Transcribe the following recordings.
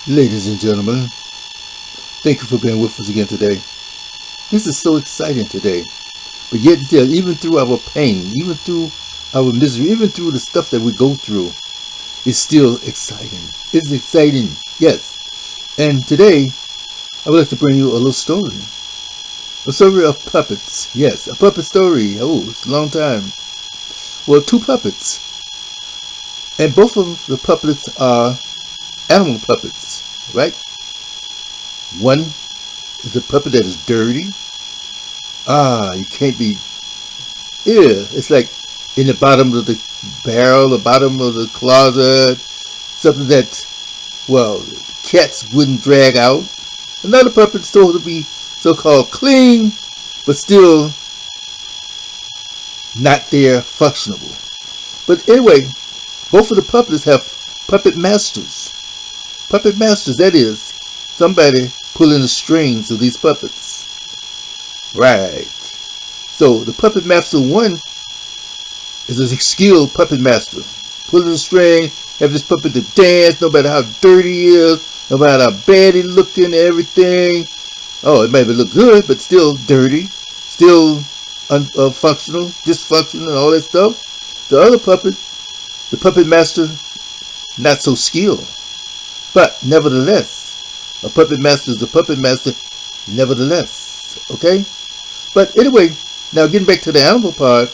Ladies and gentlemen, thank you for being with us again today. This is so exciting today. But yet still, even through our pain, even through our misery, even through the stuff that we go through, it's still exciting. It's exciting, yes. And today, I would like to bring you a little story. A story of puppets. Yes, a puppet story. Oh, it's a long time. Well, two puppets. And both of the puppets are animal puppets, right? One is a puppet that is dirty. You can't be. Yeah, it's like in the bottom of the barrel, the bottom of the closet, something that, well, cats wouldn't drag out. Another puppet's supposed to be so-called clean, but still not there functionable. But anyway, both of the puppets have puppet masters. Puppet masters, that is, somebody pulling the strings of these puppets. Right. So the puppet master one is a skilled puppet master. Pulling the string, have this puppet to dance, no matter how dirty he is, no matter how bad he looking, everything. Oh, it maybe look good, but still dirty, still unfunctional, dysfunctional, and all that stuff. The other puppet, the puppet master, not so skilled. But nevertheless, a puppet master is a puppet master, nevertheless. Okay? But anyway, now getting back to the animal part,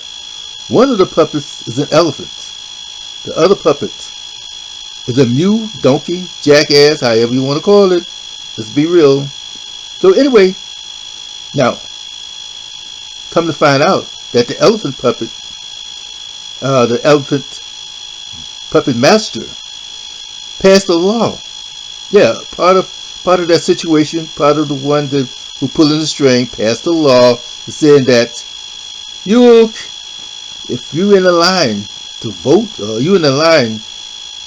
one of the puppets is an elephant. The other puppet is a mule, donkey, jackass, however you want to call it. Let's be real. So anyway, now, come to find out that the elephant puppet master passed a law. Yeah, part of that situation, part of the one that who pulling the string passed a law saying that if you're in a line to vote, or you're in a line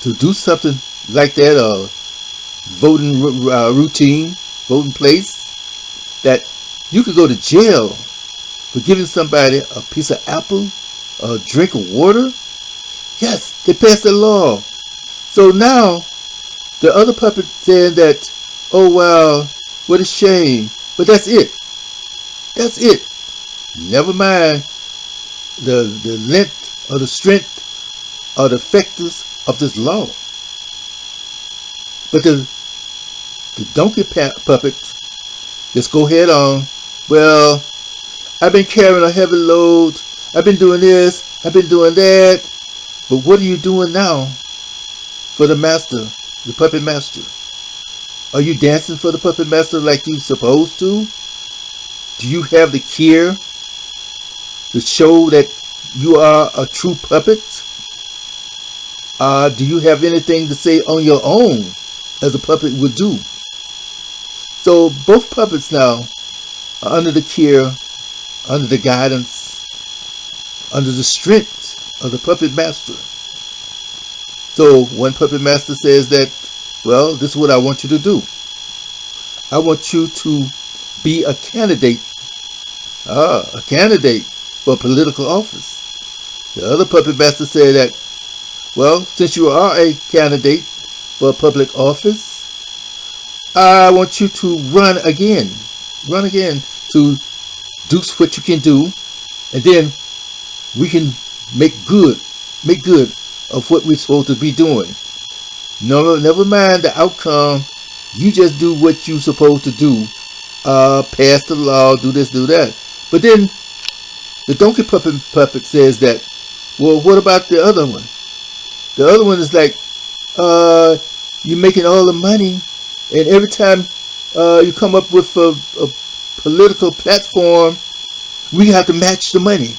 to do something like that, or voting routine, voting place, that you could go to jail for giving somebody a piece of apple, a drink of water. Yes, they passed a law. So now, the other puppet saying that, oh wow, what a shame. But that's it. That's it. Never mind the length or the strength or the effectiveness of this law. But the donkey puppet just go head on. Well, I've been carrying a heavy load. I've been doing this. I've been doing that. But what are you doing now for the master, the puppet master? Are you dancing for the puppet master like you're supposed to? Do you have the care to show that you are a true puppet? Do you have anything to say on your own as a puppet would do? So both puppets now are under the care, under the guidance, under the strength of the puppet master. So one puppet master says that, well, this is what I want you to do. I want you to be a candidate for political office. The other puppet master said that, well, since you are a candidate for public office, I want you to run again to do what you can do, and then we can make good of what we're supposed to be doing. No, never mind the outcome. You just do what you're supposed to do. Pass the law, do this, do that. But then the donkey puppet says that, well, what about the other one? The other one is like, you're making all the money, and every time you come up with a political platform, we have to match the money.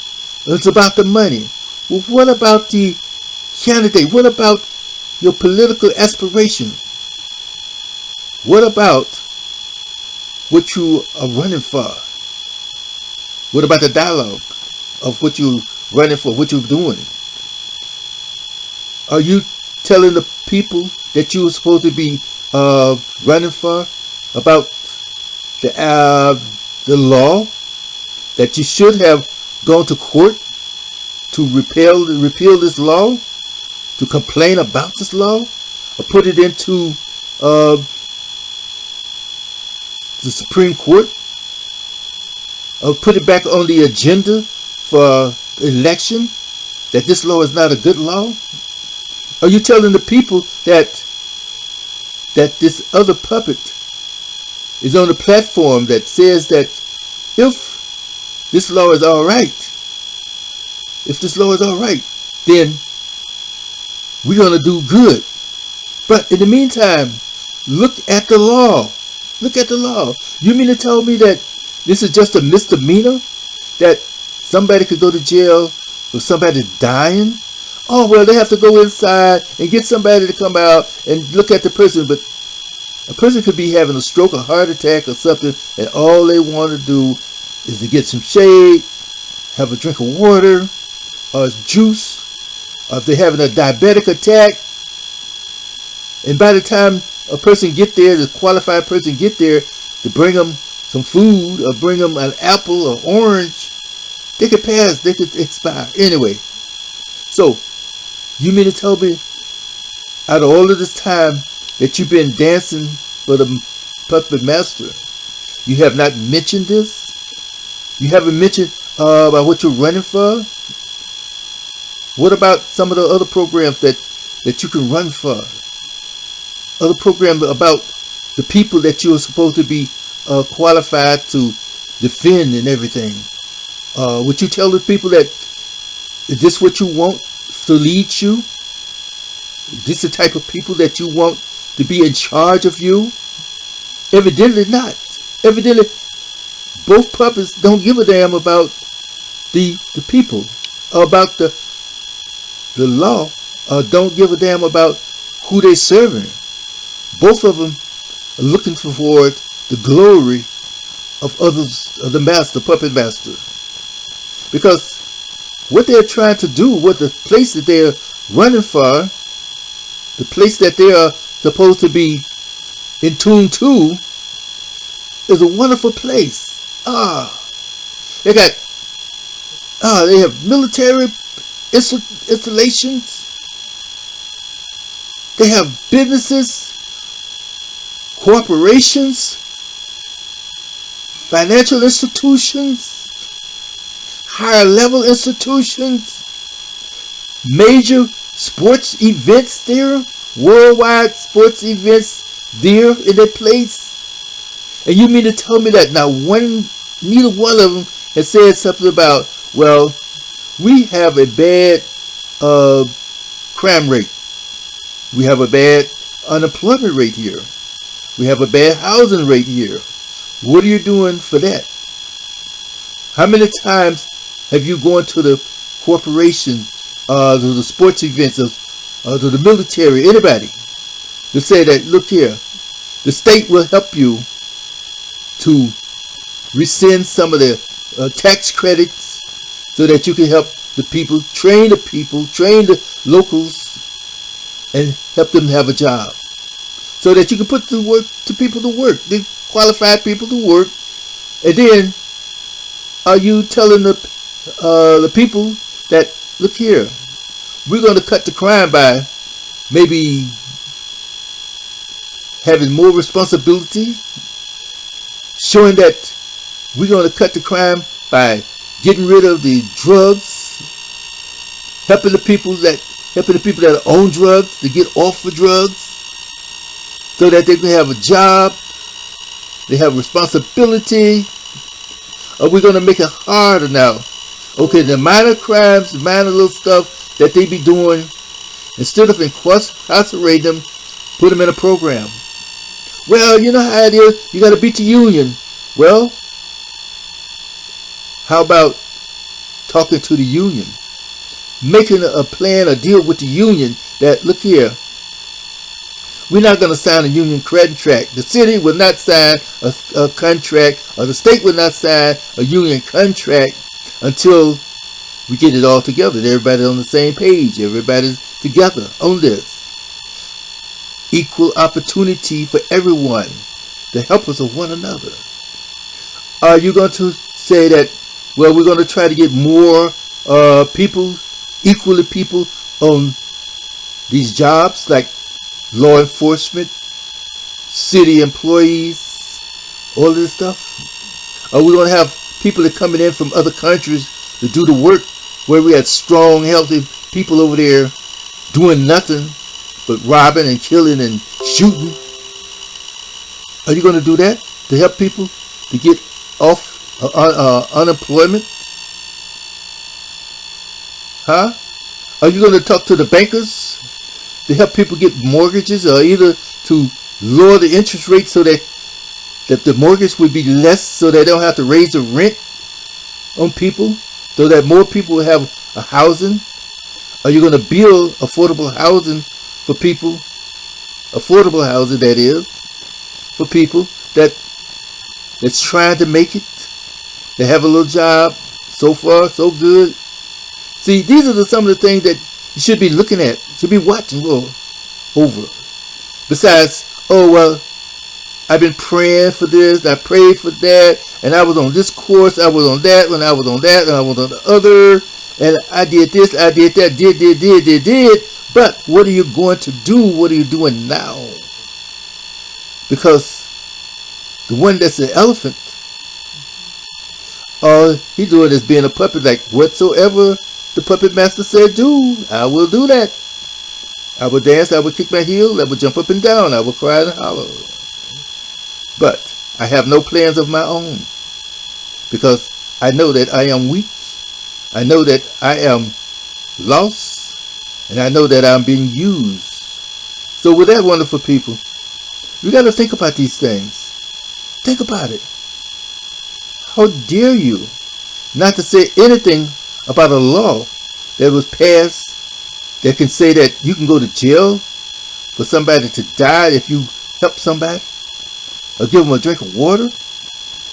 It's about the money. Well, what about the candidate? What about your political aspiration? What about what you are running for? What about the dialogue of what you're running for, what you're doing? Are you telling the people that you were supposed to be running for about the law, that you should have gone to court to repeal this law, to complain about this law, or put it into the Supreme Court put it back on the agenda for election, that this law is not a good law? Are you telling the people that this other puppet is on the platform that says that if this law is all right, then we're going to do good? But in the meantime, look at the law. Look at the law. You mean to tell me that this is just a misdemeanor? That somebody could go to jail for somebody dying? Oh, well, they have to go inside and get somebody to come out and look at the person. But a person could be having a stroke, a heart attack or something, and all they want to do is to get some shade, have a drink of water or juice, or if they're having a diabetic attack. And by the time a person get there, the qualified person get there to bring them some food or bring them an apple or orange, they could pass, they could expire. Anyway, so you mean to tell me out of all of this time that you've been dancing for the puppet master, you have not mentioned this? You haven't mentioned about what you're running for? What about some of the other programs that you can run for? Other programs about the people that you are supposed to be qualified to defend and everything. Would you tell the people that is this what you want to lead you? Is this the type of people that you want to be in charge of you? Evidently not. Evidently, both puppets don't give a damn about the people, about the law, or don't give a damn about who they're serving. Both of them are looking toward the glory of others, of the master, puppet master. Because what they're trying to do, what the place that they're running for, the place that they are supposed to be in tune to, is a wonderful place. They have military installations. They have businesses, corporations, financial institutions, higher level institutions, major sports events there, worldwide sports events there in that place. And you mean to tell me that neither one of them has said something about, well, we have a bad crime rate. We have a bad unemployment rate here. We have a bad housing rate here. What are you doing for that? How many times have you gone to the corporations, to the sports events, to the military, anybody, to say that, look here, the state will help you to rescind some of the tax credits so that you can help the people, train the locals, and help them have a job, so that you can put the people to work, the qualified people to work. And then are you telling the people that, look here, we're going to cut the crime by maybe having more responsibility, showing that we're going to cut the crime by getting rid of the drugs, helping the people that own drugs to get off of drugs, so that they can have a job, they have responsibility. Are we going to make it harder now? Okay, the minor crimes, the minor little stuff that they be doing, instead of incarcerating them, put them in a program. Well, you know how it is, you got to beat the union. Well, how about talking to the union? Making a plan, a deal with the union that, look here, we're not going to sign a union contract. The city will not sign a contract, or the state will not sign a union contract until we get it all together. Everybody's on the same page. Everybody's together on this. Equal opportunity for everyone to help us of one another. Are you going to say that, well, we're going to try to get more people, equally people on these jobs like law enforcement, city employees, All of this stuff? Are we going to have people that coming in from other countries to do the work where we had strong, healthy people over there doing nothing but robbing and killing and shooting? Are you going to do that to help people to get off unemployment? Huh? Are you going to talk to the bankers to help people get mortgages, or either to lower the interest rate so that the mortgage would be less, so they don't have to raise the rent on people, so that more people will have a housing? Are you going to build affordable housing for people? Affordable housing, that is, for people that's trying to make it. They have a little job. So far, so good. See, these are some of the things that you should be looking at, should be watching over. Besides, oh, well, I've been praying for this, I prayed for that, and I was on this course, I was on that, when I was on that, and I was on the other, and I did this, I did that, did. But what are you going to do? What are you doing now? Because the one that's an elephant, all he doing is being a puppet, like whatsoever the puppet master said do, I will do that. I will dance, I will kick my heel, I will jump up and down, I will cry and holler. But I have no plans of my own, because I know that I am weak. I know that I am lost, and I know that I'm being used. So with that, wonderful people, we got to think about these things. Think about it. How dare you not to say anything about a law that was passed that can say that you can go to jail for somebody to die if you help somebody or give them a drink of water,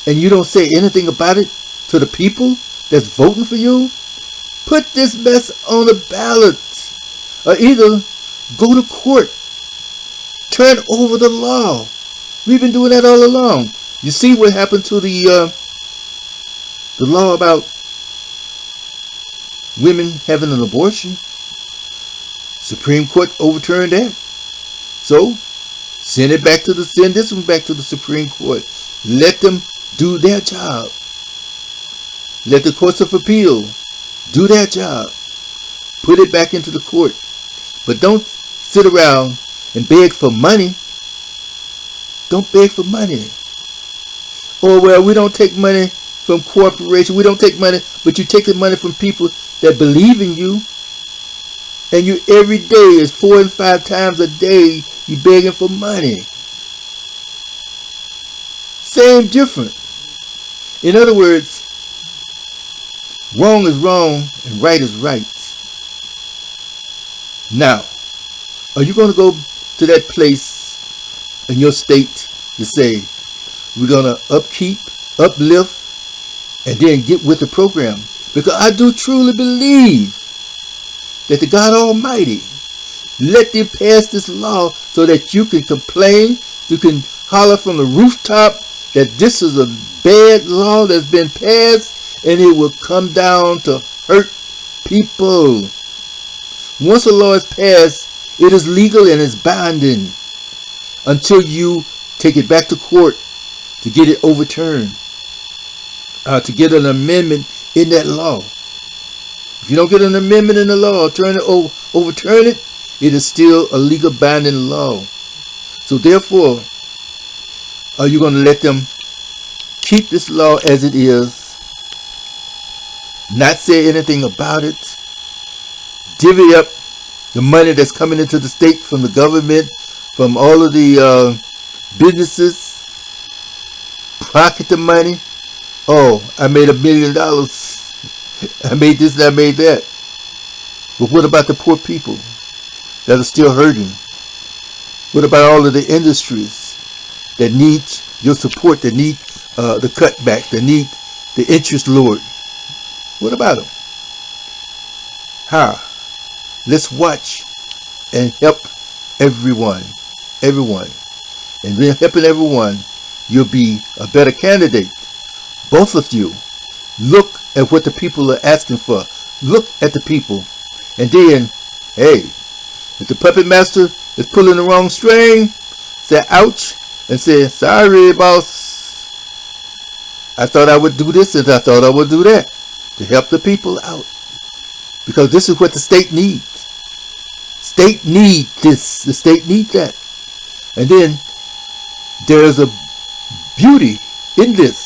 and you don't say anything about it to the people that's voting for you? Put this mess on the ballot, or either go to court. Turn over the law. We've been doing that all along. You see what happened to the law about women having an abortion? Supreme Court overturned that. So send this one back to the Supreme Court. Let them do their job. Let the courts of appeal do their job. Put it back into the court. But don't sit around and beg for money. Don't beg for money. Or, well, we don't take money from corporations. We don't take money, but you take the money from people that believe in you. And you every day is 4 and 5 times a day you begging for money. Same different. In other words, wrong is wrong and right is right. Now, are you going to go to that place in your state to say, we're going to uplift, and then get with the program? Because I do truly believe that the God Almighty let them pass this law so that you can complain, you can holler from the rooftop that this is a bad law that's been passed, and it will come down to hurt people. Once a law is passed, it is legal and it's binding until you take it back to court to get it overturned, to get an amendment in that law. If you don't get an amendment in the law, overturn it, it is still a legal binding law. So therefore, are you going to let them keep this law as it is, not say anything about it, divvy up the money that's coming into the state from the government, from all of the businesses, pocket the money? Oh, I made $1 million. I made this and I made that. But what about the poor people that are still hurting? What about all of the industries that need your support, that need the cutback, that need the interest lowered? What about them? Let's watch and help everyone. And then helping everyone, you'll be a better candidate. Both of you. Look at what the people are asking for. Look at the people. And then, hey, if the puppet master is pulling the wrong string, say ouch and say, sorry, boss. I thought I would do this and I thought I would do that to help the people out. Because this is what the state needs. State need this. The state needs that. And then there's a beauty in this.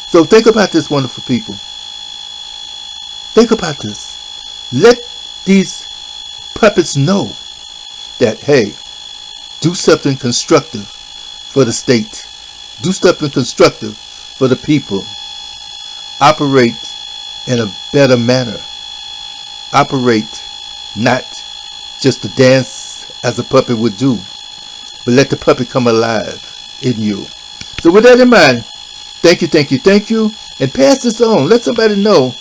So think about this, wonderful people. Think about this. Let these puppets know that, hey, do something constructive for the state. Do something constructive for the people. Operate in a better manner. Operate not just to dance as a puppet would do, but let the puppet come alive in you. So with that in mind, thank you, and pass this on. Let somebody know